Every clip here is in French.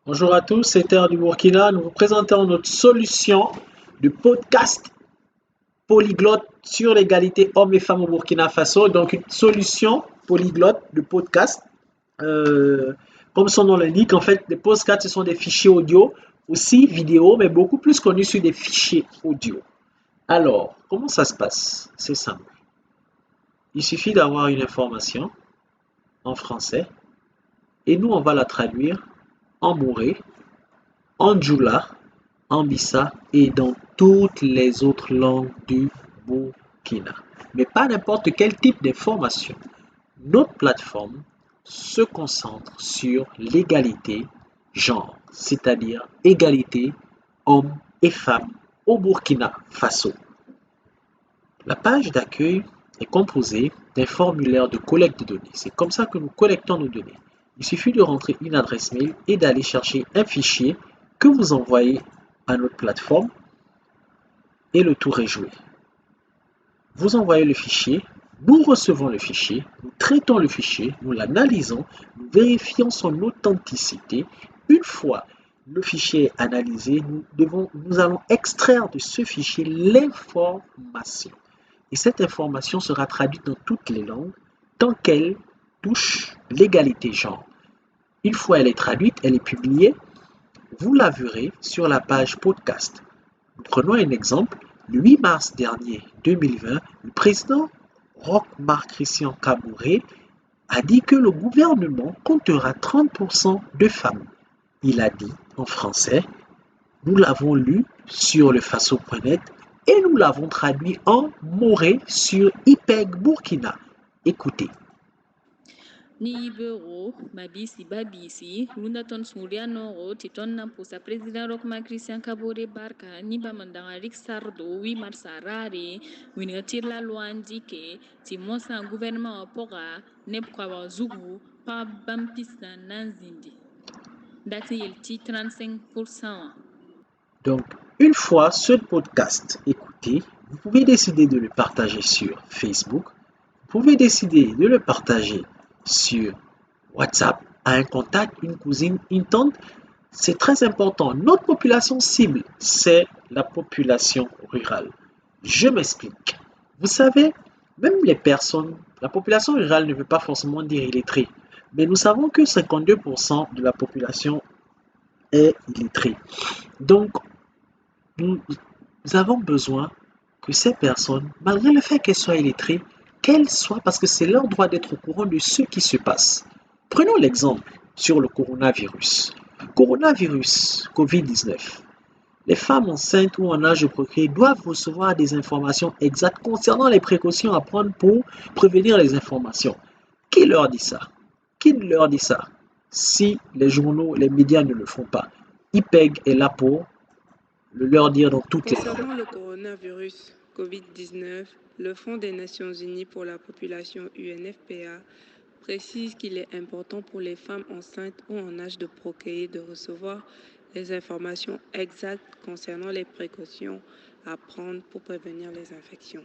Bonjour à tous, c'est Terre du Burkina. Nous vous présentons notre solution de podcast polyglotte sur l'égalité hommes et femmes au Burkina Faso. Donc une solution polyglotte de podcast. Euh, Comme son nom l'indique, en fait, les podcasts, ce sont des fichiers audio, aussi vidéo, mais beaucoup plus connus sur des fichiers audio. Alors, comment ça se passe? C'est simple. Il suffit d'avoir une information en français et nous, on va la traduire en moré, en djoula, en Bissa et dans toutes les autres langues du Burkina. Mais pas n'importe quel type d'information. Notre plateforme se concentre sur l'égalité genre, c'est-à-dire égalité hommes et femmes au Burkina Faso. La page d'accueil est composée d'un formulaire de collecte de données. C'est comme ça que nous collectons nos données. Il suffit de rentrer une adresse mail et d'aller chercher un fichier que vous envoyez à notre plateforme et le tour est joué. Vous envoyez le fichier, nous recevons le fichier, nous traitons le fichier, nous l'analysons, nous vérifions son authenticité. Une fois le fichier est analysé, nous allons extraire de ce fichier l'information. Et cette information sera traduite dans toutes les langues tant qu'elle touche l'égalité genre. Une fois elle est traduite, elle est publiée, vous la verrez sur la page podcast. Prenons un exemple. Le 8 mars dernier 2020, le président Roch-Marc Christian Kaboré a dit que le gouvernement comptera 30% de femmes. Il a dit en français, nous l'avons lu sur le faso.net et nous l'avons traduit en moré sur IPEG Burkina. Écoutez. Ni Ibero, Mabisi Babisi, Lundaton Surianoro, Titon Nampusa, Président Rochma Christian Kabore Barka, Niba Mandangaric Sardo, Oui Marsarari, Winatir la loi indiquée, Timosa gouvernement Pora, Nepkawa Zugu, Pa Bampista Nanzindi. Date Yelti 35%. Donc, une fois ce podcast écouté, vous pouvez décider de le partager sur Facebook, vous pouvez décider de le partager sur WhatsApp à un contact, une cousine, une tante. C'est très important. Notre population cible, c'est la population rurale. Je m'explique. Vous savez, même les personnes, la population rurale ne veut pas forcément dire illettrée, mais nous savons que 52% de la population est illettrée. Donc, nous avons besoin que ces personnes, malgré le fait qu'elles soient illettrées, qu'elles soient, parce que c'est leur droit d'être au courant de ce qui se passe. Prenons l'exemple sur le coronavirus. Coronavirus, Covid-19. Les femmes enceintes ou en âge de procréer doivent recevoir des informations exactes concernant les précautions à prendre pour prévenir les informations. Qui leur dit ça? Qui leur dit ça? Si les journaux, les médias ne le font pas. IPEG est là pour leur dire dans toutes les langues. Concernant le coronavirus Covid-19, le Fonds des Nations Unies pour la population UNFPA précise qu'il est important pour les femmes enceintes ou en âge de procréer de recevoir les informations exactes concernant les précautions à prendre pour prévenir les infections.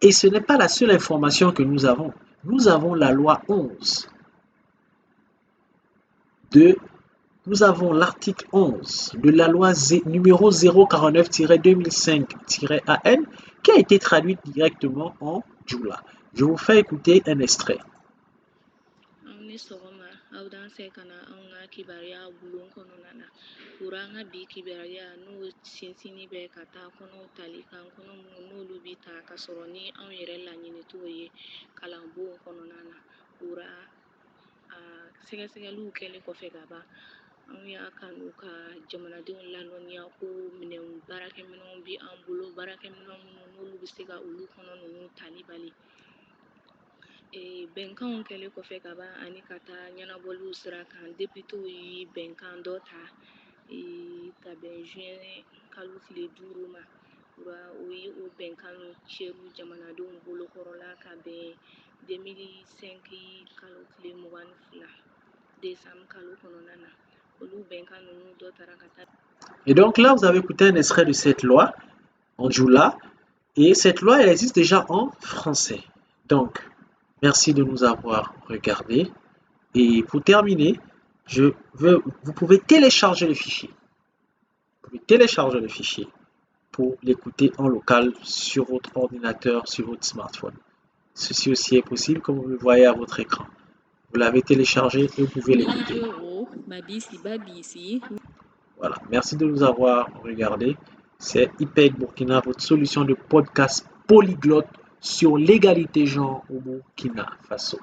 Et ce n'est pas la seule information que nous avons. Nous avons la loi 11 nous avons l'article 11 de la loi numéro 049-2005-AN qui a été traduite directement en djoula. Je vous fais écouter un extrait. Aw dan se kana an ka kibaruya bulon kɔnɔna na kura an ka bi kibaruya n'o sinsini bɛ ka taa kɔnɔw tali kan kɔnɔ minnu n'olu bi ta ka sɔrɔ ni anw yɛrɛ laɲini t'o ye kalanbon kɔnɔna na kura sɛgɛsɛgɛliw kɛlen kɔfɛ ka ban anw y'a kanu ka jamanadenw ladɔnniya ko baarakɛminɛnw bi an bolo baarakɛminɛn minnu n'olu bɛ se ka olu kɔnɔ ninnu tali bali bɛnkanw kɛlen kɔfɛ ka ban ani ka taa ɲɛnabɔliw sira kan depitew ye bɛnkan dɔ ta ka bɛn juin kalo tile 5 ma o ye o bɛnkan cɛru jamanadenw bolokɔrɔla ka bɛn 2005 kalo tile 22 décembre kalo kɔnɔna na olu bɛnkan ninnu dɔ tara ka taa. Et donc là, vous avez écouté un extrait de cette loi en djoula. Et cette loi, elle existe déjà en français. Donc, merci de nous avoir regardés. Et pour terminer, vous pouvez télécharger le fichier. Vous pouvez télécharger le fichier pour l'écouter en local sur votre ordinateur, sur votre smartphone. Ceci aussi est possible comme vous le voyez à votre écran. Vous l'avez téléchargé et vous pouvez l'écouter. Libero, Mabisi Babisi. Voilà, merci de nous avoir regardé. C'est IPEC Burkina, votre solution de podcast polyglotte sur l'égalité genre au Burkina Faso.